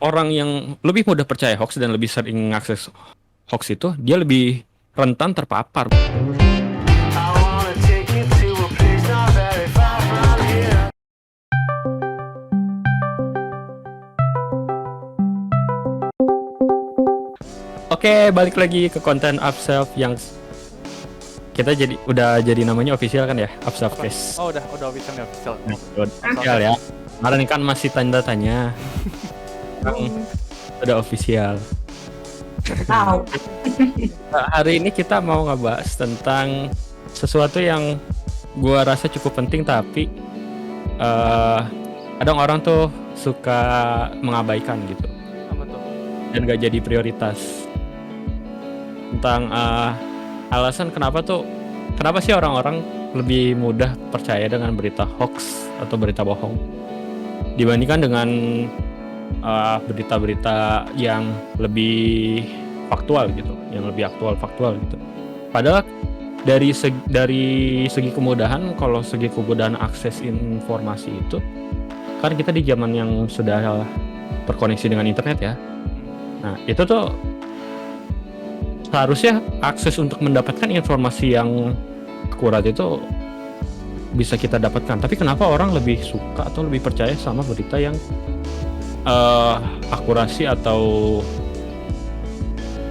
orang yang lebih mudah percaya hoax dan lebih sering mengakses hoax itu dia lebih rentan terpapar. Oke, balik lagi ke konten Upself yang kita udah jadi namanya official kan ya, Upself Apa? Case. Oh udah official nih official. Udah official ya. Kemarin kan masih tanda tanya. Sekarang udah official. Tahu. Hari ini kita mau ngebahas tentang sesuatu yang gua rasa cukup penting tapi kadang orang tuh suka mengabaikan gitu Apa tuh? dan gak jadi prioritas. Tentang alasan kenapa sih orang-orang lebih mudah percaya dengan berita hoax atau berita bohong dibandingkan dengan berita-berita yang lebih faktual gitu, yang lebih faktual gitu. Padahal dari segi kemudahan, kalau segi kemudahan akses informasi itu kan kita di zaman yang sudah terkoneksi dengan internet ya. Nah, itu tuh seharusnya akses untuk mendapatkan informasi yang akurat itu bisa kita dapatkan. Tapi kenapa orang lebih suka atau lebih percaya sama berita yang akurasi atau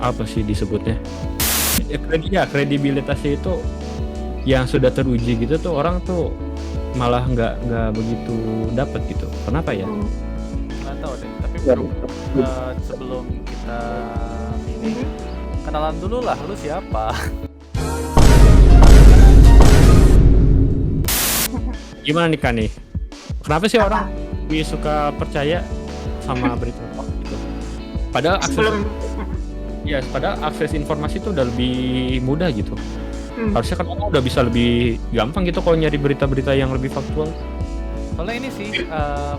apa sih disebutnya? Kredibilitasnya itu yang sudah teruji gitu tuh orang tuh malah nggak begitu dapat gitu. Kenapa ya? Nggak tahu deh. Tapi baru sebelum kita ini kenalan dulu lah, lu siapa? Gimana nih Kak nih? Kenapa sih orang lebih suka percaya sama berita hoax gitu? Padahal akses informasi itu udah lebih mudah gitu. Harusnya kan orang udah bisa lebih gampang gitu kalau nyari berita-berita yang lebih faktual. Soalnya ini sih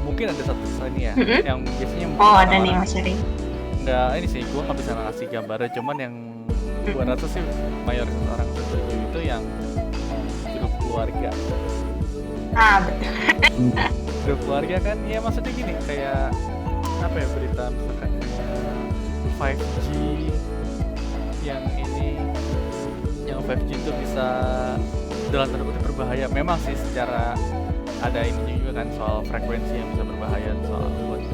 mungkin ada satu ini ya yang biasanya ada nih Mas Yuri. nggak ini sih gua nggak bisa ngasih gambarnya, cuman yang gua rasa sih mayoritas orang setuju itu yang grup keluarga. Betul. Grup keluarga kan ya maksudnya gini, kayak apa ya, berita misalkan 5G yang 5G itu bisa dalam tanda kutip berbahaya. Memang sih secara ada ini juga kan soal frekuensi yang bisa berbahaya, soal buat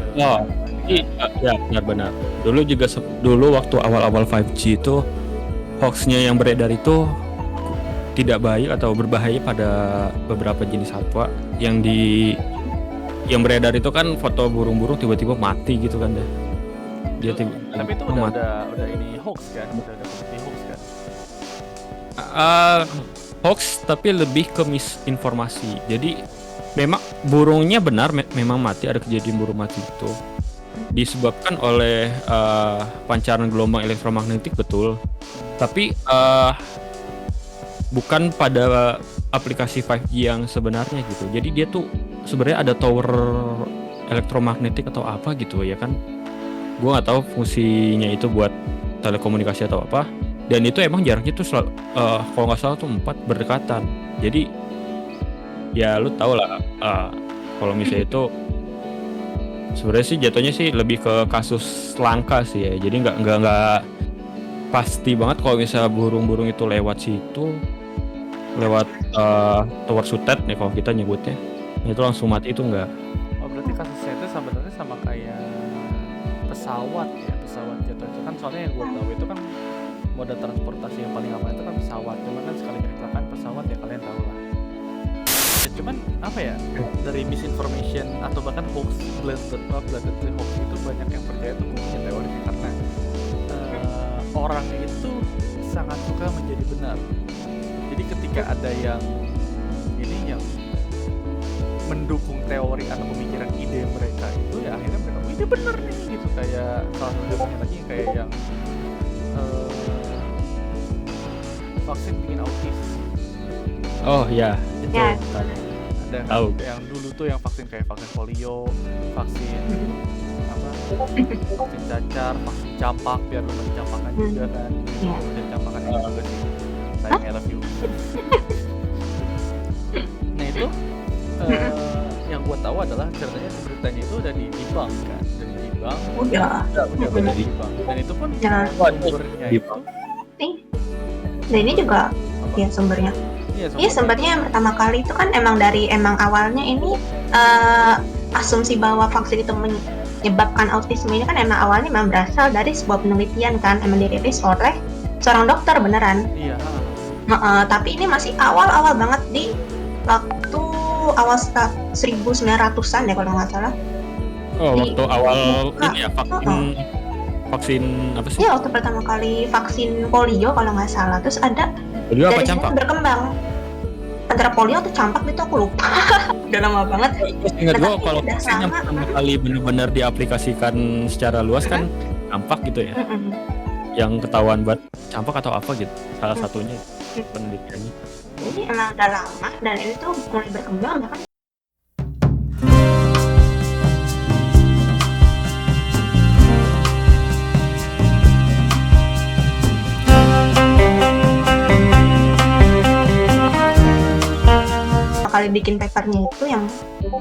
Ya benar-benar. Dulu waktu awal-awal 5G itu hoaxnya yang beredar itu tidak baik atau berbahaya pada beberapa jenis satwa yang beredar itu kan foto burung-burung tiba-tiba mati gitu kan deh. Tapi itu udah ini hoax kan, udah bukti hoax kan. Hoax tapi lebih ke misinformasi. Jadi memang burungnya benar memang mati, ada kejadian burung mati itu disebabkan oleh pancaran gelombang elektromagnetik, betul. Tapi bukan pada aplikasi 5G yang sebenarnya gitu. Jadi dia tuh sebenarnya ada tower elektromagnetik atau apa gitu ya kan. Gue nggak tahu fungsinya itu buat telekomunikasi atau apa. Dan itu emang jaraknya tuh kalau nggak salah tuh 4 berdekatan. Jadi ya lu tau lah kalau misalnya itu sebenarnya sih jatuhnya sih lebih ke kasus langka sih ya. Jadi nggak pasti banget kalau misalnya burung-burung itu lewat situ, lewat tower sutet nih kalau kita nyebutnya, itu langsung mati itu enggak. Oh berarti kasusnya itu sebenarnya sama kayak pesawat jatuh itu kan, soalnya yang gue tahu itu kan moda transportasi yang paling aman itu kan pesawat. Cuman kan sekali kecelakaan pesawat ya kalian tahu lah. Ya, cuman apa ya, dari misinformation atau bahkan hoax, blended hoax itu banyak yang percaya itu punya teori karena orang itu sangat suka menjadi benar. Jadi ketika ada yang mendukung teori atau pemikiran ide mereka itu, ya akhirnya mereka ini benar nih gitu. Kayak salah satunya lagi kayak yang vaksin bikin autis. Oh ya, itu Ya. Ada tahu. yang dulu tuh yang vaksin kayak vaksin polio, vaksin vaksin cacar, vaksin campak biar lu mencampakan juga kan. Dan campakan itu juga sih. Sayang, I love you. Nah itu yang gue tahu adalah ceritanya beritanya itu udah dibang kan, Bang. Udah. Udah beda di Bang. Dan itu pun Nah, sumbernya di- itu nih. Dan ini juga apa? ya sumbernya. Iya, Iya, sumbernya yang pertama kali itu kan emang awalnya ini eh, asumsi bahwa vaksin itu menyebabkan autisme ini kan emang awalnya memang berasal dari sebuah penelitian kan, emang dirilis oleh seorang dokter beneran. Iya. Tapi ini masih awal-awal banget di waktu awal 1900-an ya kalau nggak salah. Oh, Di- waktu awal buka. ini ya vaksin apa sih? Iya, waktu pertama kali vaksin polio kalau nggak salah. Terus ada Polio apa dari sini campak? tuh berkembang antara polio atau campak itu aku lupa. Udah lama banget. Ingat gue Tapi kalau udah vaksin yang sama. pertama kali benar-benar diaplikasikan secara luas kan campak gitu ya, Mm-mm. yang ketahuan buat campak atau apa gitu, salah satunya penelitiannya. Ini emang udah lama dan ini tuh mulai berkembang bahkan kali bikin papernya itu yang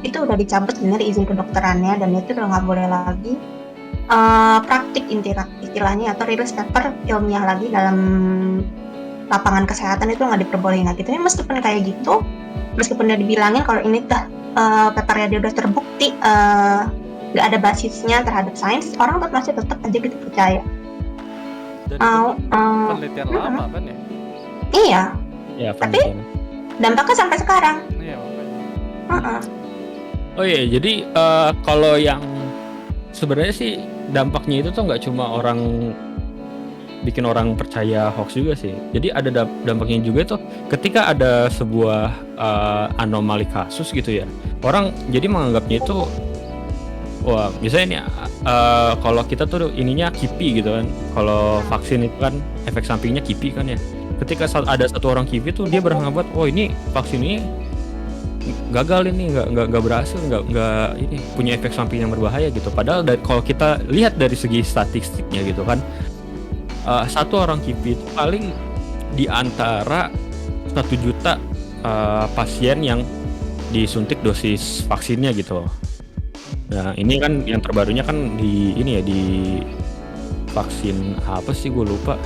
itu udah dicabut sebenarnya izin kedokterannya dan itu udah nggak boleh lagi praktik istilahnya atau rilis paper ilmiah lagi dalam lapangan kesehatan itu nggak diperbolehin lagi. Tapi meskipun kayak gitu, meskipun udah dibilangin kalau ini papernya dia udah terbukti nggak ada basisnya terhadap sains, orang tuh masih tetap aja gitu percaya. Dan itu pun penelitian lama kan ya? Iya, Ya, Tapi- penelitian. dampaknya sampai sekarang. Iya, makanya. Heeh. Oh iya, jadi kalau yang sebenarnya sih dampaknya itu tuh nggak cuma bikin orang percaya hoax juga sih. Jadi ada dampaknya juga tuh ketika ada sebuah anomali kasus gitu ya. Orang jadi menganggapnya itu wah, misalnya nih kalau kita tuh ininya KIPI gitu kan. Kalau vaksin itu kan efek sampingnya KIPI kan ya. Ketika ada satu orang KIPI tuh dia beranggapan, oh ini vaksin ini gagal, ini nggak berhasil, nggak ini punya efek samping yang berbahaya gitu. Padahal kalau kita lihat dari segi statistiknya gitu kan, satu orang KIPI itu paling di antara 1 juta pasien yang disuntik dosis vaksinnya gitu. Nah ini kan yang terbarunya kan di vaksin apa sih gue lupa,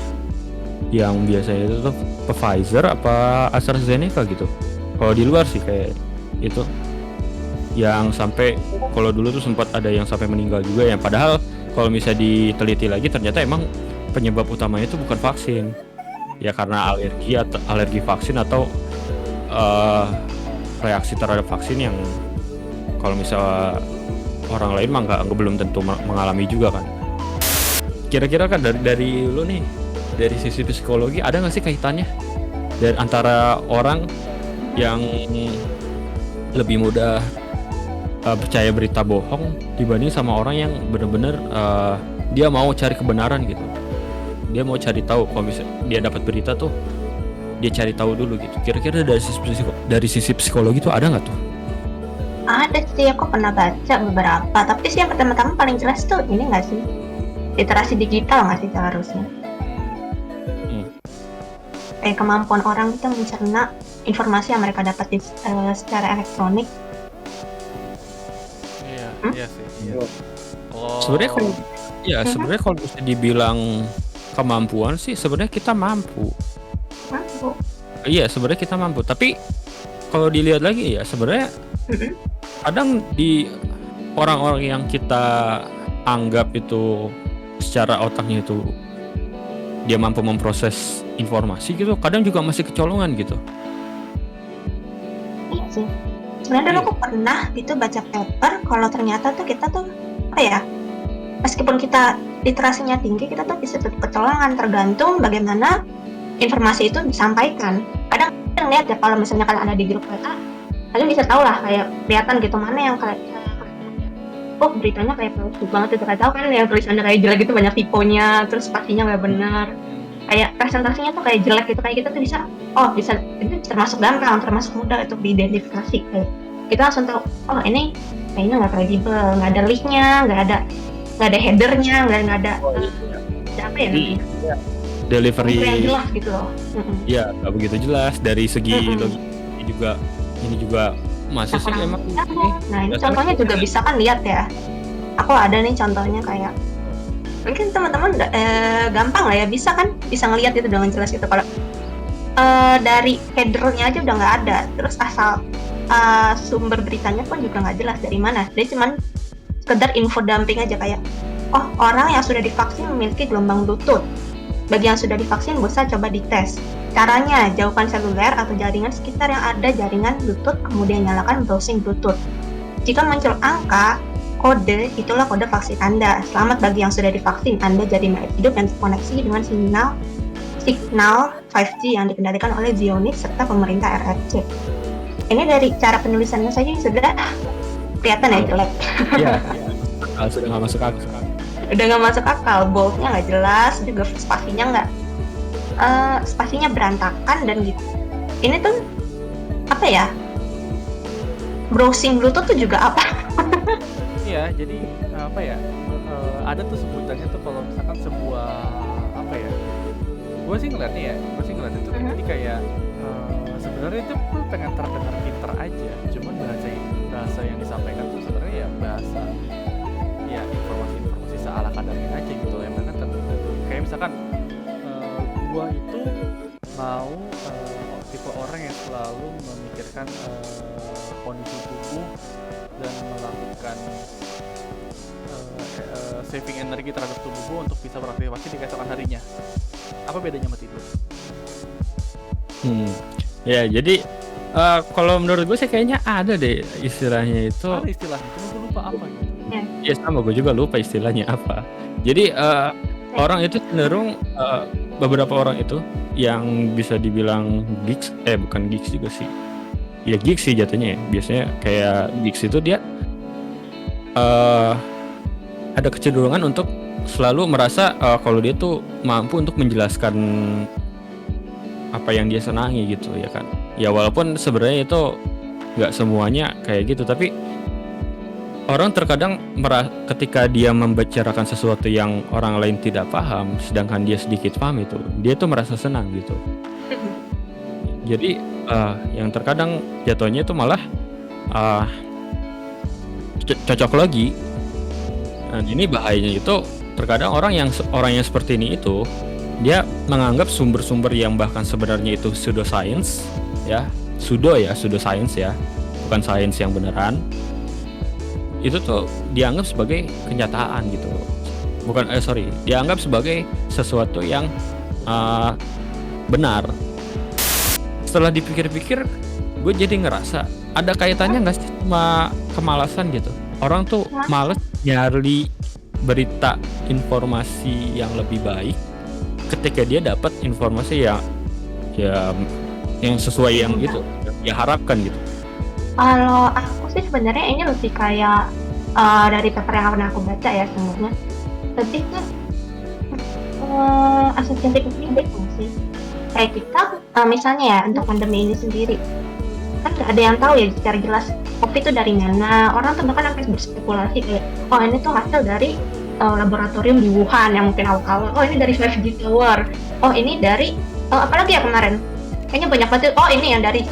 yang biasanya itu tuh Pfizer apa AstraZeneca gitu. Kalau di luar sih kayak itu yang sampai kalau dulu tuh sempat ada yang sampai meninggal juga ya. Padahal kalau misalnya diteliti lagi ternyata emang penyebab utamanya itu bukan vaksin. Ya karena alergi vaksin atau reaksi terhadap vaksin yang kalau misalnya orang lain mah belum tentu mengalami juga kan. Kira-kira kan dari lu nih, dari sisi psikologi ada nggak sih kaitannya dari antara orang yang lebih mudah percaya berita bohong dibanding sama orang yang benar-benar dia mau cari kebenaran gitu. Dia mau cari tahu, kalau misalnya dia dapat berita tuh dia cari tahu dulu gitu. Kira-kira dari sisi psikologi tuh ada nggak tuh? Ada sih, aku pernah baca beberapa. Tapi sih yang pertama-tama paling jelas tuh ini nggak sih? Literasi digital nggak sih seharusnya? Kayak kemampuan orang itu mencerna informasi yang mereka dapat secara elektronik. Iya, iya sih. Iya. Sebenarnya kalau bisa dibilang kemampuan sih sebenarnya kita mampu. Mampu. Iya, sebenarnya kita mampu. Tapi kalau dilihat lagi ya sebenarnya kadang di orang-orang yang kita anggap itu secara otaknya itu dia mampu memproses informasi gitu, kadang juga masih kecolongan gitu. Iya sih. Sebenarnya dulu aku pernah gitu baca paper kalau ternyata tuh kita tuh apa ya? Meskipun kita literasinya tinggi, kita tuh bisa tetap kecolongan tergantung bagaimana informasi itu disampaikan. Kadang kita lihat ya kalau misalnya kalian ada di grup WA, kalian bisa tahu lah kayak kelihatan gitu mana yang kayak oh beritanya kayak palsu banget itu, kayak tahu kan yang tulisannya kayak jelek gitu, banyak tiponya, terus spasinya nggak benar, kayak presentasinya tuh kayak jelek gitu, kayak kita tuh bisa itu termasuk gampang, termasuk mudah untuk diidentifikasi. Kayak kita langsung tahu oh ini kayaknya nggak kredibel, nggak ada linknya, nggak ada headernya, nggak ada apa ya namanya, Delivery yang jelas gitu loh. ya nggak begitu jelas dari segi logik ini juga masih sih emang Nah ini contohnya juga bisa kan lihat ya, Aku ada nih contohnya kayak mungkin teman-teman gampang lah ya, bisa ngelihat itu dengan jelas gitu kalau dari headernya aja udah nggak ada, terus asal sumber beritanya pun juga nggak jelas dari mana. Dia cuman sekedar info dumping aja kayak, oh orang yang sudah divaksin memiliki gelombang Bluetooth. Bagi yang sudah divaksin bisa coba dites. Caranya, jauhkan seluler atau jaringan sekitar yang ada jaringan Bluetooth, kemudian nyalakan browsing Bluetooth. Jika muncul angka, kode, itulah kode vaksin Anda. Selamat bagi yang sudah divaksin, Anda jadi makhluk hidup yang terkoneksi dengan signal 5G yang dikendalikan oleh Zionis serta pemerintah RRC. Ini dari cara penulisannya saja sudah kelihatan ya jelek. Iya. Sudah nggak masuk akal. Udah nggak masuk akal, boldnya nggak jelas, juga spasinya berantakan dan gitu. Ini tuh apa ya? Browsing Bluetooth tuh juga apa? Iya, jadi apa ya? Ada tuh sebutannya tuh kalau misalkan sebuah apa ya? Gue sih ngeliatnya tuh jadi kayak sebenarnya itu gue pengen terdengar pinter aja, cuman bahasa yang disampaikan tuh sebenarnya ya bahasa ya informasi seala kadarnya aja gitu loh, yang mereka tentu kayak misalkan gue itu mau tipe orang yang selalu memikirkan kondisi tubuh dan melakukan saving energi terhadap tubuh gue untuk bisa beraktivasi di keesokan harinya. Apa bedanya sama tidur? Ya jadi kalau menurut gue sih kayaknya ada deh istilahnya itu. Ada istilahnya, cuma gue lupa apa gitu. Ya sama, gue juga lupa istilahnya apa. Jadi orang itu cenderung beberapa orang itu yang bisa dibilang geeks, bukan geeks juga sih. Ya geeks sih jatuhnya ya. Biasanya kayak geeks itu dia ada kecenderungan untuk selalu merasa kalau dia tuh mampu untuk menjelaskan apa yang dia senangi gitu ya kan. Ya walaupun sebenarnya itu nggak semuanya kayak gitu, tapi orang terkadang ketika dia membicarakan sesuatu yang orang lain tidak paham, sedangkan dia sedikit paham itu, dia tuh merasa senang gitu. Jadi yang terkadang jatuhnya itu malah cocok lagi. Nah, ini bahayanya itu terkadang orang yang seperti ini itu dia menganggap sumber-sumber yang bahkan sebenarnya itu pseudoscience ya, pseudoscience ya, bukan sains yang beneran. Itu tuh dianggap sebagai kenyataan gitu. Dianggap sebagai sesuatu yang benar. Setelah dipikir-pikir, gue jadi ngerasa ada kaitannya nggak sih sama kemalasan gitu. Orang tuh males nyari berita informasi yang lebih baik ketika dia dapat informasi yang sesuai yang gitu, yang dia harapkan gitu. Kalau aku sih sebenarnya ini lebih kayak dari paper yang pernah aku baca ya sebenarnya lebih ke asosiatif klinik sih. Kayak kita misalnya ya untuk pandemi ini sendiri kan nggak ada yang tahu ya secara jelas COVID itu dari mana. Orang tuh bahkan sampai berspekulasi kayak oh ini tuh hasil dari laboratorium di Wuhan yang mungkin awal-awal, oh ini dari 5G tower, oh ini dari apalagi ya kemarin kayaknya banyak banget, oh ini yang dari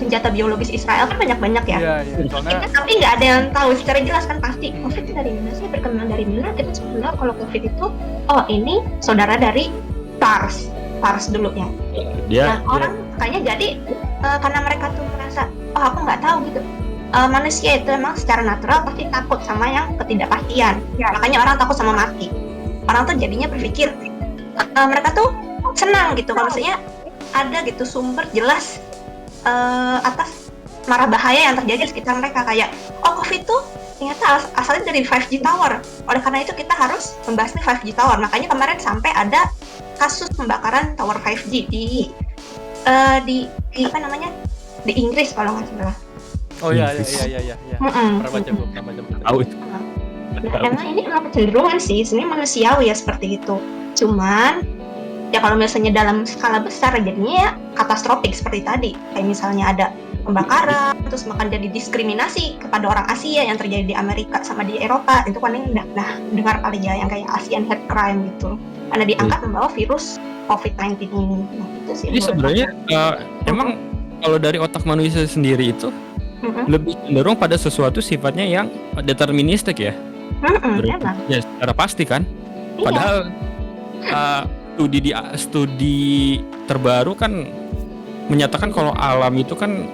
senjata biologis Israel kan banyak ya. Soalnya... tapi nggak ada yang tahu secara jelas kan pasti COVID itu dari mana sih, berkembang dari mana. Kita sebenarnya kalau COVID itu oh ini saudara dari SARS dulu ya. Orang kayaknya jadi karena mereka tuh merasa oh aku nggak tahu gitu. Manusia itu memang secara natural pasti takut sama yang ketidakpastian. Makanya orang takut sama mati. Orang tuh jadinya berpikir mereka tuh senang gitu kalau maksudnya ada gitu sumber jelas atas mara bahaya yang terjadi di sekitar mereka, kayak oh COVID tuh ternyata asalnya dari 5G tower. Oleh karena itu kita harus membahas 5G tower. Makanya kemarin sampai ada kasus pembakaran tower 5G di apa namanya di Inggris kalau nggak salah. Oh iya. Pernah baca. Tahu itu. Emang ini emang kecenderungan sih, sebenarnya manusiawi ya seperti itu. Cuman ya kalau misalnya dalam skala besar jadinya ya katastrofik seperti tadi. Kayak misalnya ada pembakaran, terus makan jadi diskriminasi kepada orang Asia yang terjadi di Amerika sama di Eropa. Itu kan yang udah dengar kali ya yang kayak Asian hate crime gitu. Karena diangkat membawa virus COVID-19 ini. Nah, itu sih. Jadi sebenarnya emang kalau dari otak manusia sendiri itu lebih cenderung pada sesuatu sifatnya yang deterministik ya. Berarti Emang. ya secara pasti kan. Iya. Padahal studi terbaru kan menyatakan kalau alam itu kan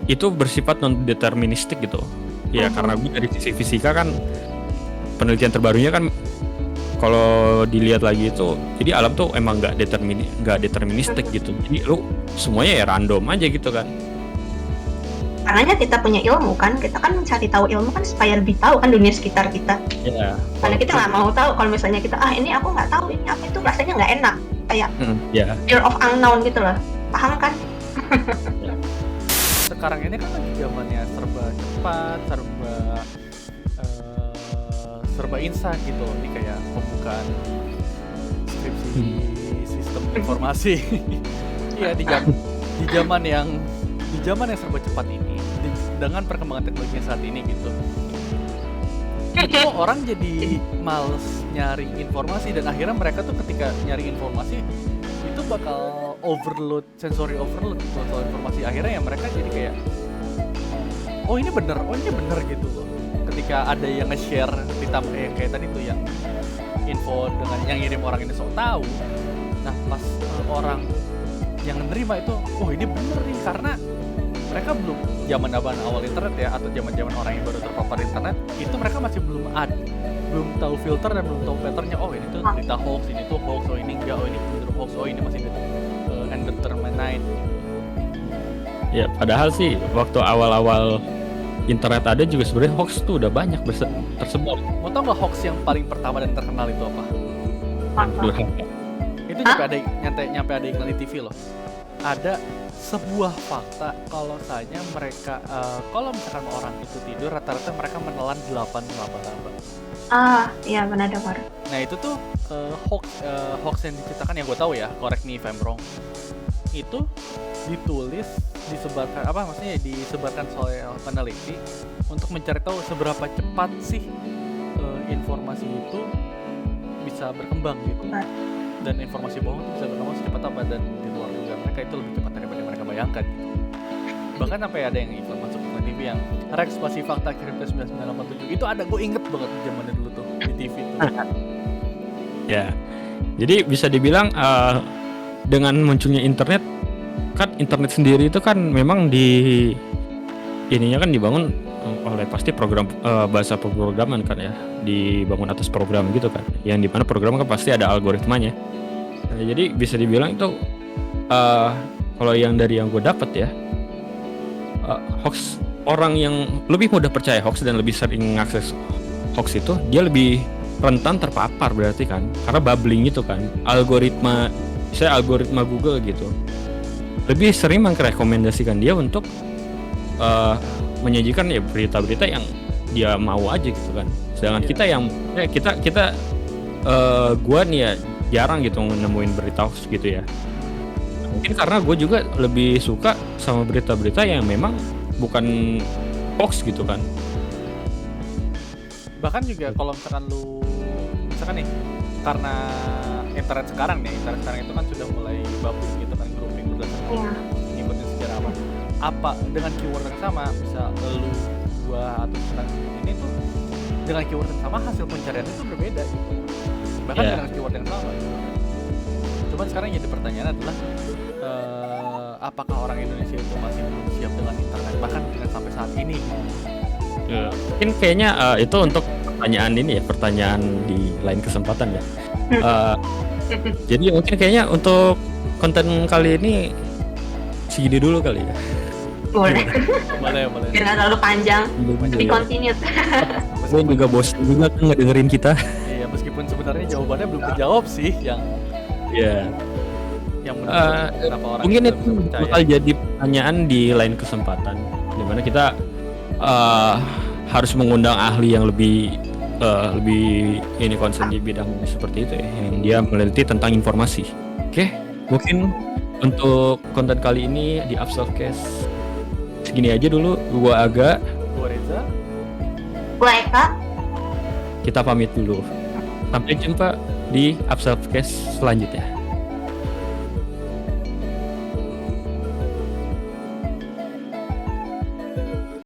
itu bersifat non deterministik gitu. Ya karena gue dari sisi fisika kan penelitian terbarunya kan kalau dilihat lagi itu jadi alam tuh emang nggak deterministik gitu. Jadi lu semuanya ya random aja gitu kan. Makanya kita punya ilmu kan, kita kan mencari tahu ilmu kan supaya lebih tahu kan dunia sekitar kita. Ya. Karena kita nggak mau tahu kalau misalnya kita ini aku nggak tahu ini apa itu rasanya nggak enak, kayak Ya. fear of unknown gitu loh, paham kan? Sekarang ini kan lagi zamannya serba cepat, serba instan gitu. Ini kayak pembukaan skripsi sistem informasi. Iya di zaman yang serba cepat ini, dengan perkembangan teknologi yang saat ini gitu, itu orang jadi males nyari informasi, dan akhirnya mereka tuh ketika nyari informasi itu bakal sensory overload soal informasi. Akhirnya ya mereka jadi kayak oh ini bener gitu loh. Ketika ada yang nge-share ditambah kayak tadi tuh yang info dengan yang ngirim orang ini sok tahu, nah pas orang yang nerima itu oh ini bener nih, karena mereka belum zaman awal internet ya, atau zaman orang yang baru terpapar internet itu, mereka masih belum tahu filter dan belum tahu patternnya. Oh ini tuh berita hoax, ini tuh hoax, oh ini enggak, oh ini bener hoax, oh ini masih undetermined. Ya padahal sih waktu awal-awal internet ada juga sebenarnya hoax tuh udah banyak tersebar. Mau tau nggak hoax yang paling pertama dan terkenal itu apa? Itu nyampe ada iklan di TV loh. Ada sebuah fakta kalau misalnya mereka kalau misalkan orang itu tidur rata-rata mereka menelan 8 laba-laba. Iya benar dengar. Nah itu tuh hoax yang diciptakan, yang gue tahu ya, correct me if I'm wrong, itu disebarkan oleh peneliti untuk mencari tahu seberapa cepat sih informasi itu bisa berkembang gitu. Dan informasi bohong itu bisa berkembang secepat apa, dan di luar dugaan mereka itu lebih cepat daripada mereka bayangkan gitu. Bahkan sampai ada yang iklan masuk ke TV yang Rex Spasi Fakta Kripto 9987 itu ada, gue inget banget zamannya dulu tuh di TV tuh. Ya, jadi bisa dibilang dengan munculnya internet, kan internet sendiri itu kan memang ininya kan dibangun oleh pasti program bahasa pemrograman kan ya, dibangun atas program gitu kan, yang dimana program kan pasti ada algoritmanya. Nah, jadi bisa dibilang itu kalau yang dari yang gue dapat ya, hoax, orang yang lebih mudah percaya hoax dan lebih sering mengakses hoax itu dia lebih rentan terpapar berarti kan, karena bubbling itu kan, algoritma Google gitu lebih sering merekomendasikan dia untuk menyajikan ya berita-berita yang dia mau aja gitu kan. Sedangkan kita yang gua nih ya jarang gitu nemuin berita hoax gitu ya. Mungkin karena gue juga lebih suka sama berita-berita yang memang bukan hoax gitu kan. Bahkan juga kalau misalkan nih, karena internet sekarang itu kan sudah mulai bagus gitu kan, grouping berdasarkan ngikutin sejarah apa dengan keyword yang sama, bisa gua atau misalkan ini tuh dengan keyword yang sama hasil pencarian itu berbeda gitu. Bahkan dengan keyword yang sama gitu. Cuman sekarang jadi pertanyaan adalah apakah orang Indonesia itu masih belum siap dengan internet bahkan dengan sampai saat ini? Mungkin kayaknya itu untuk pertanyaan di lain kesempatan ya. Jadi mungkin kayaknya untuk konten kali ini segini dulu kali ya. Boleh. Boleh. Biar nggak terlalu panjang. Di continue. Gue juga bosan juga kan nggak dengerin kita. Iya, meskipun sebenarnya jawabannya belum terjawab sih yang kenapa orang mungkin itu bakal jadi pertanyaan di lain kesempatan, dimana kita harus mengundang ahli yang lebih konsen di bidang seperti itu ya, yang dia meneliti tentang informasi. Oke, mungkin untuk konten kali ini di Upselfcast segini aja dulu. Gua Aga, gua Reza, gua Eka. Kita pamit dulu. Sampai jumpa di Upselfcast selanjutnya.